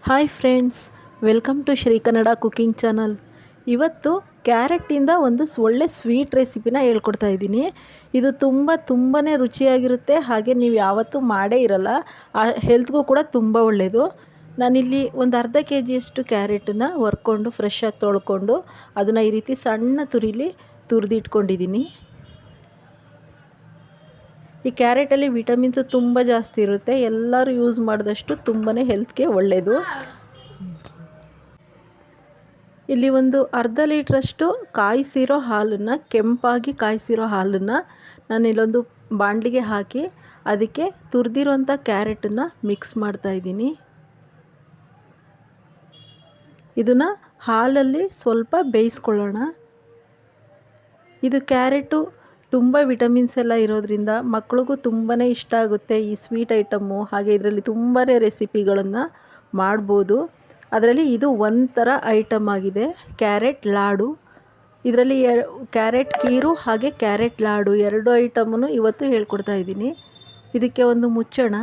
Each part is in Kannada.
Hi friends, welcome to Shri Kannada cooking channel. ಇವತ್ತು ಕ್ಯಾರೆಟಿಂದ ಒಂದು ಒಳ್ಳೆ ಸ್ವೀಟ್ ರೆಸಿಪಿನ ಹೇಳ್ಕೊಡ್ತಾ ಇದ್ದೀನಿ. ಇದು ತುಂಬಾ ರುಚಿಯಾಗಿರುತ್ತೆ. ಹಾಗೆ ನೀವು ಯಾವತ್ತೂ ಮಾಡೇ ಇರಲ್ಲ. ಹೆಲ್ತ್ಗೂ ಕೂಡ ತುಂಬ ಒಳ್ಳೆಯದು. ನಾನಿಲ್ಲಿ ಒಂದು ಅರ್ಧ ಕೆ ಜಿಯಷ್ಟು ಕ್ಯಾರೆಟನ್ನು ಹೊರ್ಕೊಂಡು ಫ್ರೆಶ್ಶಾಗಿ ತೊಳ್ಕೊಂಡು ಅದನ್ನು ಈ ರೀತಿ ಸಣ್ಣ ತುರಿಲಿ ತುರಿದಿಟ್ಕೊಂಡಿದ್ದೀನಿ. ಈ ಕ್ಯಾರೆಟಲ್ಲಿ ವಿಟಮಿನ್ಸು ತುಂಬ ಜಾಸ್ತಿ ಇರುತ್ತೆ. ಎಲ್ಲರೂ ಯೂಸ್ ಮಾಡಿದಷ್ಟು ತುಂಬಾ ಹೆಲ್ತ್ಗೆ ಒಳ್ಳೆಯದು. ಇಲ್ಲಿ ಒಂದು ಅರ್ಧ ಲೀಟ್ರಷ್ಟು ಕಾಯಿಸಿರೋ ಹಾಲನ್ನು, ಕೆಂಪಾಗಿ ಕಾಯಿಸಿರೋ ಹಾಲನ್ನು ನಾನು ಇಲ್ಲೊಂದು ಬಾಣಲಿಗೆ ಹಾಕಿ ಅದಕ್ಕೆ ತುರಿದಿರೋಂಥ ಕ್ಯಾರೆಟನ್ನು ಮಿಕ್ಸ್ ಮಾಡ್ತಾಯಿದ್ದೀನಿ. ಇದನ್ನು ಹಾಲಲ್ಲಿ ಸ್ವಲ್ಪ ಬೇಯಿಸ್ಕೊಳ್ಳೋಣ. ಇದು ಕ್ಯಾರೆಟು ತುಂಬ ವಿಟಮಿನ್ಸ್ ಎಲ್ಲ ಇರೋದ್ರಿಂದ ಮಕ್ಳಿಗೂ ತುಂಬಾ ಇಷ್ಟ ಆಗುತ್ತೆ ಈ ಸ್ವೀಟ್ ಐಟಮ್ಮು. ಹಾಗೆ ಇದರಲ್ಲಿ ತುಂಬಾ ರೆಸಿಪಿಗಳನ್ನು ಮಾಡ್ಬೋದು. ಅದರಲ್ಲಿ ಇದು ಒಂಥರ ಐಟಮ್ ಆಗಿದೆ, ಕ್ಯಾರೆಟ್ ಲಾಡು. ಇದರಲ್ಲಿ ಕ್ಯಾರೆಟ್ ಕೀರು ಹಾಗೆ ಕ್ಯಾರೆಟ್ ಲಾಡು ಎರಡು ಐಟಮನ್ನು ಇವತ್ತು ಹೇಳ್ಕೊಡ್ತಾ ಇದ್ದೀನಿ. ಇದಕ್ಕೆ ಒಂದು ಮುಚ್ಚೋಣ.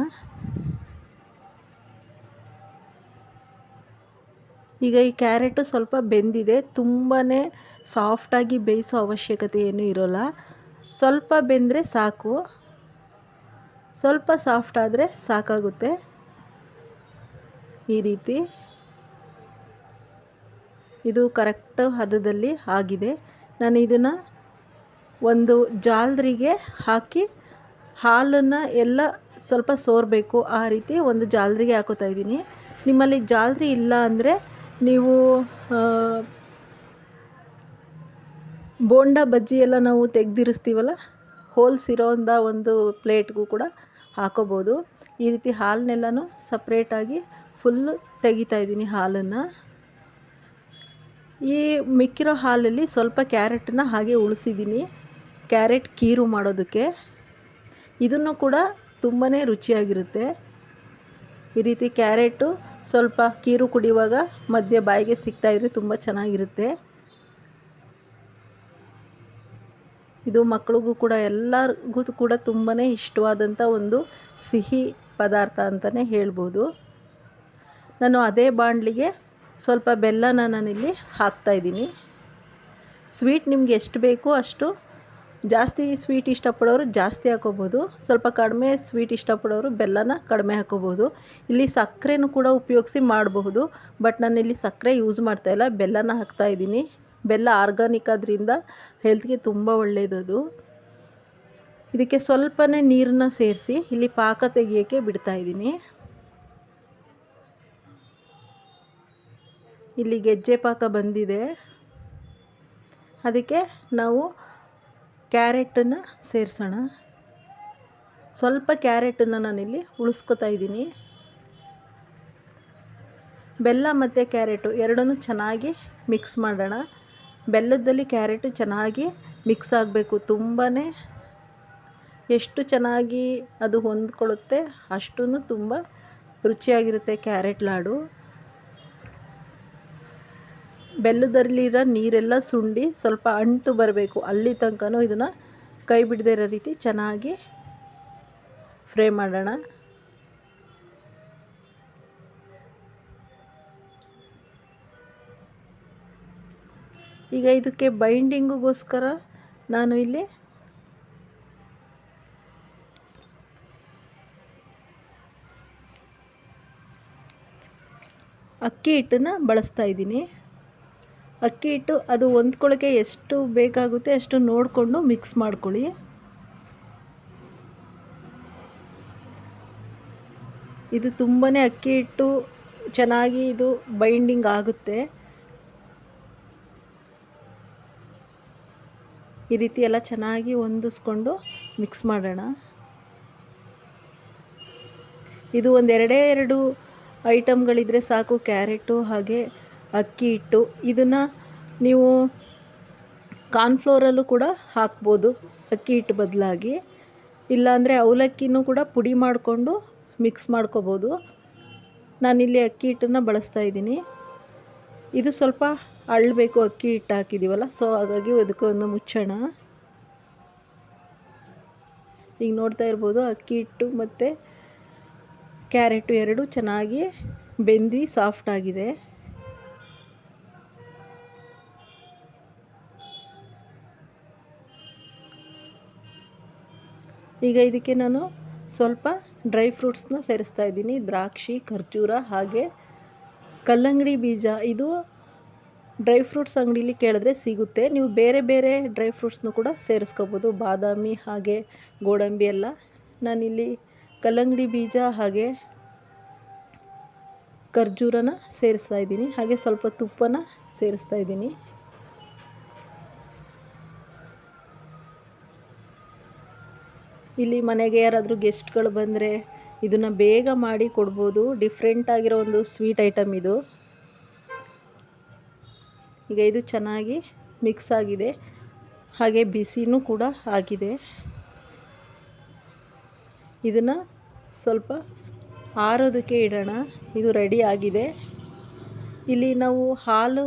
ಈಗ ಈ ಕ್ಯಾರೆಟು ಸ್ವಲ್ಪ ಬೆಂದಿದೆ. ತುಂಬಾ ಸಾಫ್ಟಾಗಿ ಬೇಯಿಸೋ ಅವಶ್ಯಕತೆ ಏನೂ ಇರೋಲ್ಲ. ಸ್ವಲ್ಪ ಬೆಂದರೆ ಸಾಕು, ಸ್ವಲ್ಪ ಸಾಫ್ಟ್ ಆದರೆ ಸಾಕಾಗುತ್ತೆ. ಈ ರೀತಿ ಇದು ಕರೆಕ್ಟ್ ಹದದಲ್ಲಿ ಆಗಿದೆ. ನಾನು ಇದನ್ನು ಒಂದು ಜಾಲರಿಗೆ ಹಾಕಿ ಹಾಲನ್ನು ಎಲ್ಲ ಸ್ವಲ್ಪ ಸೋರಬೇಕು, ಆ ರೀತಿ ಒಂದು ಜಾಲರಿಗೆ ಹಾಕೋತಾ ಇದ್ದೀನಿ. ನಿಮ್ಮಲ್ಲಿ ಜಾಲರಿ ಇಲ್ಲ ಅಂದರೆ ನೀವು ಬೋಂಡ ಬಜ್ಜಿ ಎಲ್ಲ ನಾವು ತೆಗೆದಿರಿಸ್ತೀವಲ್ಲ, ಹೋಲ್ಸಿರೋಂಥ ಒಂದು ಪ್ಲೇಟ್ಗೂ ಕೂಡ ಹಾಕೋಬೋದು. ಈ ರೀತಿ ಹಾಲನ್ನೆಲ್ಲನೂ ಸಪ್ರೇಟಾಗಿ ಫುಲ್ಲು ತೆಗಿತಾ ಇದ್ದೀನಿ ಹಾಲನ್ನು. ಈ ಮಿಕ್ಕಿರೋ ಹಾಲಲ್ಲಿ ಸ್ವಲ್ಪ ಕ್ಯಾರೆಟನ್ನ ಹಾಗೆ ಉಳಿಸಿದ್ದೀನಿ ಕ್ಯಾರೆಟ್ ಕೀರು ಮಾಡೋದಕ್ಕೆ. ಇದನ್ನು ಕೂಡ ತುಂಬಾ ರುಚಿಯಾಗಿರುತ್ತೆ. ಈ ರೀತಿ ಕ್ಯಾರೆಟು ಸ್ವಲ್ಪ ಕೀರು ಕುಡಿಯುವಾಗ ಮಧ್ಯೆ ಬಾಯಿಗೆ ಸಿಗ್ತಾಯಿದ್ರೆ ತುಂಬ ಚೆನ್ನಾಗಿರುತ್ತೆ. ಇದು ಮಕ್ಕಳಿಗೂ ಕೂಡ ಎಲ್ಲರಿಗೂ ಕೂಡ ತುಂಬಾ ಇಷ್ಟವಾದಂಥ ಒಂದು ಸಿಹಿ ಪದಾರ್ಥ ಅಂತಲೇ ಹೇಳ್ಬೋದು. ನಾನು ಅದೇ ಬಾಣಲಿಗೆ ಸ್ವಲ್ಪ ಬೆಲ್ಲನ ನಾನಿಲ್ಲಿ ಹಾಕ್ತಾಯಿದ್ದೀನಿ. ಸ್ವೀಟ್ ನಿಮ್ಗೆ ಎಷ್ಟು ಬೇಕೋ ಅಷ್ಟು, ಜಾಸ್ತಿ ಸ್ವೀಟ್ ಇಷ್ಟಪಡೋರು ಜಾಸ್ತಿ ಹಾಕೋಬೋದು, ಸ್ವಲ್ಪ ಕಡಿಮೆ ಸ್ವೀಟ್ ಇಷ್ಟಪಡೋರು ಬೆಲ್ಲನ ಕಡಿಮೆ ಹಾಕೋಬೋದು. ಇಲ್ಲಿ ಸಕ್ಕರೆನೂ ಕೂಡ ಉಪಯೋಗಿಸಿ ಮಾಡಬಹುದು, ಬಟ್ ನಾನಿಲ್ಲಿ ಸಕ್ಕರೆ ಯೂಸ್ ಮಾಡ್ತಾಯಿಲ್ಲ, ಬೆಲ್ಲನ ಹಾಕ್ತಾಯಿದ್ದೀನಿ. ಬೆಲ್ಲ ಆರ್ಗಾನಿಕ್ ಆದ್ರಿಂದ ಹೆಲ್ತ್ಗೆ ತುಂಬ ಒಳ್ಳೆಯದದು. ಇದಕ್ಕೆ ಸ್ವಲ್ಪನೇ ನೀರನ್ನ ಸೇರಿಸಿ ಇಲ್ಲಿ ಪಾಕ ತೆಗಿಯೋಕ್ಕೆ ಬಿಡ್ತಾಯಿದ್ದೀನಿ. ಇಲ್ಲಿ ಗೆಜ್ಜೆ ಪಾಕ ಬಂದಿದೆ. ಅದಕ್ಕೆ ನಾವು ಕ್ಯಾರೆಟನ್ನು ಸೇರಿಸೋಣ. ಸ್ವಲ್ಪ ಕ್ಯಾರೆಟನ್ನು ನಾನಿಲ್ಲಿ ಉಳಿಸ್ಕೊತಾ ಇದ್ದೀನಿ. ಬೆಲ್ಲ ಮತ್ತು ಕ್ಯಾರೆಟು ಎರಡನ್ನೂ ಚೆನ್ನಾಗಿ ಮಿಕ್ಸ್ ಮಾಡೋಣ. ಬೆಲ್ಲದಲ್ಲಿ ಕ್ಯಾರೆಟು ಚೆನ್ನಾಗಿ ಮಿಕ್ಸ್ ಆಗಬೇಕು. ತುಂಬಾ ಎಷ್ಟು ಚೆನ್ನಾಗಿ ಅದು ಹೊಂದ್ಕೊಳ್ಳುತ್ತೆ ಅಷ್ಟೂ ತುಂಬ ರುಚಿಯಾಗಿರುತ್ತೆ ಕ್ಯಾರೆಟ್ ಲಾಡು. ಬೆಲ್ಲದಲ್ಲಿರೋ ನೀರೆಲ್ಲ ಸುಂಡಿ ಸ್ವಲ್ಪ ಅಂಟು ಬರಬೇಕು, ಅಲ್ಲಿ ತನಕನೂ ಇದನ್ನು ಕೈ ಬಿಡದೇ ಇರೋ ರೀತಿ ಚೆನ್ನಾಗಿ ಫ್ರೈ ಮಾಡೋಣ. ಈಗ ಇದಕ್ಕೆ ಬೈಂಡಿಂಗಿಗೋಸ್ಕರ ನಾನು ಇಲ್ಲಿ ಅಕ್ಕಿ ಹಿಟ್ಟನ್ನು ಬಳಸ್ತಾ ಇದ್ದೀನಿ. ಅಕ್ಕಿ ಹಿಟ್ಟು ಅದು ಹೊಂದ್ಕೊಳ್ಳೋಕ್ಕೆ ಎಷ್ಟು ಬೇಕಾಗುತ್ತೆ ಅಷ್ಟು ನೋಡಿಕೊಂಡು ಮಿಕ್ಸ್ ಮಾಡ್ಕೊಳ್ಳಿ. ಇದು ತುಂಬಾ ಅಕ್ಕಿ ಹಿಟ್ಟು ಚೆನ್ನಾಗಿ ಇದು ಬೈಂಡಿಂಗ್ ಆಗುತ್ತೆ. ಈ ರೀತಿ ಎಲ್ಲ ಚೆನ್ನಾಗಿ ಹೊಂದಿಸ್ಕೊಂಡು ಮಿಕ್ಸ್ ಮಾಡೋಣ. ಇದು ಎರಡು ಐಟಮ್ಗಳಿದ್ರೆ ಸಾಕು, ಕ್ಯಾರೆಟು ಹಾಗೆ ಅಕ್ಕಿ ಹಿಟ್ಟು. ಇದನ್ನು ನೀವು ಕಾರ್ನ್ಫ್ಲೋರಲ್ಲೂ ಕೂಡ ಹಾಕ್ಬೋದು ಅಕ್ಕಿ ಹಿಟ್ಟು ಬದಲಾಗಿ, ಇಲ್ಲಾಂದರೆ ಅವಲಕ್ಕಿನೂ ಕೂಡ ಪುಡಿ ಮಾಡಿಕೊಂಡು ಮಿಕ್ಸ್ ಮಾಡ್ಕೋಬೋದು. ನಾನಿಲ್ಲಿ ಅಕ್ಕಿ ಹಿಟ್ಟನ್ನು ಬಳಸ್ತಾ ಇದ್ದೀನಿ. ಇದು ಸ್ವಲ್ಪ ಅಳ್ಳಬೇಕು, ಅಕ್ಕಿ ಹಿಟ್ಟು ಹಾಕಿದ್ದೀವಲ್ಲ, ಸೊ ಹಾಗಾಗಿ ಅದಕ್ಕೆ ಒಂದು ಮುಚ್ಚೋಣ. ಈಗ ನೋಡ್ತಾ ಇರ್ಬೋದು ಅಕ್ಕಿ ಹಿಟ್ಟು ಮತ್ತು ಕ್ಯಾರೆಟು ಎರಡು ಚೆನ್ನಾಗಿ ಬೆಂದಿ ಸಾಫ್ಟ್ ಆಗಿದೆ. ಈಗ ಇದಕ್ಕೆ ನಾನು ಸ್ವಲ್ಪ ಡ್ರೈ ಫ್ರೂಟ್ಸ್ನ ಸೇರಿಸ್ತಾ ಇದ್ದೀನಿ. ದ್ರಾಕ್ಷಿ, ಖರ್ಜೂರ ಹಾಗೆ ಕಲ್ಲಂಗಡಿ ಬೀಜ. ಇದು ಡ್ರೈ ಫ್ರೂಟ್ಸ್ ಅಂಗಡೀಲಿ ಕೇಳಿದ್ರೆ ಸಿಗುತ್ತೆ. ನೀವು ಬೇರೆ ಬೇರೆ ಡ್ರೈ ಫ್ರೂಟ್ಸ್ನು ಕೂಡ ಸೇರಿಸ್ಕೋಬೋದು, ಬಾದಾಮಿ ಹಾಗೆ ಗೋಡಂಬಿ ಎಲ್ಲ. ನಾನಿಲ್ಲಿ ಕಲ್ಲಂಗಡಿ ಬೀಜ ಹಾಗೆ ಖರ್ಜೂರನ ಸೇರಿಸ್ತಾ ಇದ್ದೀನಿ. ಹಾಗೆ ಸ್ವಲ್ಪ ತುಪ್ಪನ ಸೇರಿಸ್ತಾ ಇದ್ದೀನಿ. ಇಲ್ಲಿ ಮನೆಗೆ ಯಾರಾದರೂ ಗೆಸ್ಟ್ಗಳು ಬಂದರೆ ಇದನ್ನು ಬೇಗ ಮಾಡಿ ಕೊಡ್ಬೋದು. ಡಿಫ್ರೆಂಟ್ ಆಗಿರೋ ಒಂದು ಸ್ವೀಟ್ ಐಟಮ್ ಇದು. ಈಗ ಇದು ಚೆನ್ನಾಗಿ ಮಿಕ್ಸ್ ಆಗಿದೆ, ಹಾಗೆ ಬಿಸಿನೂ ಕೂಡ ಆಗಿದೆ. ಇದನ್ನು ಸ್ವಲ್ಪ ಆರೋದಕ್ಕೆ ಇಡೋಣ. ಇದು ರೆಡಿ ಆಗಿದೆ. ಇಲ್ಲಿ ನಾವು ಹಾಲು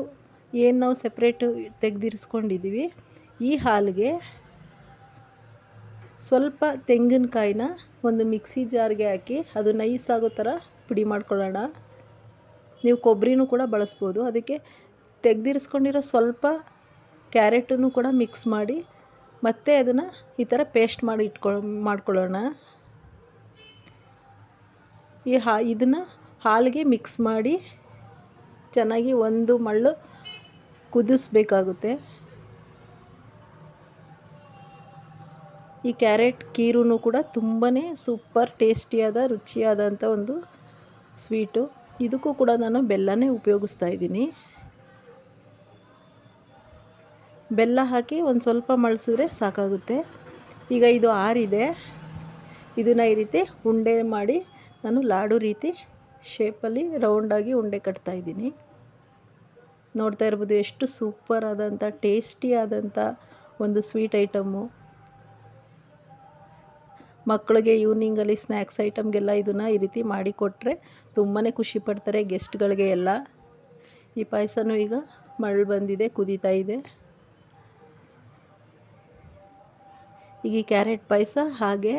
ಏನು ನಾವು ಸಪ್ರೇಟು ತೆಗೆದಿರಿಸ್ಕೊಂಡಿದ್ದೀವಿ, ಈ ಹಾಲಿಗೆ ಸ್ವಲ್ಪ ತೆಂಗಿನಕಾಯಿನ ಒಂದು ಮಿಕ್ಸಿ ಜಾರ್ಗೆ ಹಾಕಿ ಅದು ನೈಸ್ ಆಗೋ ಥರ ಪುಡಿ ಮಾಡ್ಕೊಳ್ಳೋಣ. ನೀವು ಕೊಬ್ಬರಿನೂ ಕೂಡ ಬಳಸ್ಬೋದು. ಅದಕ್ಕೆ ತೆಗೆದಿರಿಸ್ಕೊಂಡಿರೋ ಸ್ವಲ್ಪ ಕ್ಯಾರೆಟನ್ನು ಕೂಡ ಮಿಕ್ಸ್ ಮಾಡಿ ಮತ್ತೆ ಅದನ್ನು ಈ ಥರ ಪೇಸ್ಟ್ ಮಾಡಿ ಮಾಡ್ಕೊಳ್ಳೋಣ. ಇದನ್ನು ಹಾಲಿಗೆ ಮಿಕ್ಸ್ ಮಾಡಿ ಚೆನ್ನಾಗಿ ಒಂದು ಮಳ್ಳು ಕುದಿಸ್ಬೇಕಾಗುತ್ತೆ. ಈ ಕ್ಯಾರೆಟ್ ಕೀರೂ ಕೂಡ ತುಂಬಾ ಸೂಪರ್ ಟೇಸ್ಟಿಯಾದ ರುಚಿಯಾದಂಥ ಒಂದು ಸ್ವೀಟು. ಇದಕ್ಕೂ ಕೂಡ ನಾನು ಬೆಲ್ಲನೇ ಉಪಯೋಗಿಸ್ತಾ ಇದ್ದೀನಿ. ಬೆಲ್ಲ ಹಾಕಿ ಒಂದು ಸ್ವಲ್ಪ ಮಳ್ಸಿದ್ರೆ ಸಾಕಾಗುತ್ತೆ. ಈಗ ಇದು ಆರಿದೆ. ಇದನ್ನು ಈ ರೀತಿ ಉಂಡೆ ಮಾಡಿ ನಾನು ಲಾಡು ರೀತಿ ಶೇಪಲ್ಲಿ ರೌಂಡಾಗಿ ಉಂಡೆ ಕಟ್ತಾಯಿದ್ದೀನಿ. ನೋಡ್ತಾ ಇರ್ಬೋದು ಎಷ್ಟು ಸೂಪರ್ ಆದಂಥ ಟೇಸ್ಟಿಯಾದಂಥ ಒಂದು ಸ್ವೀಟ್ ಐಟಮ್ಮು. ಮಕ್ಕಳಿಗೆ ಈವ್ನಿಂಗಲ್ಲಿ ಸ್ನ್ಯಾಕ್ಸ್ ಐಟಮ್ಗೆಲ್ಲ ಇದನ್ನು ಈ ರೀತಿ ಮಾಡಿಕೊಟ್ರೆ ತುಂಬಾ ಖುಷಿ ಪಡ್ತಾರೆ ಗೆಸ್ಟ್ಗಳಿಗೆ ಎಲ್ಲ. ಈ ಪಾಯಸನೂ ಈಗ ಮರಳು ಬಂದಿದೆ, ಕುದೀತಾ ಇದೆ. ಈಗ ಈ ಕ್ಯಾರೆಟ್ ಪಾಯಸ ಹಾಗೆ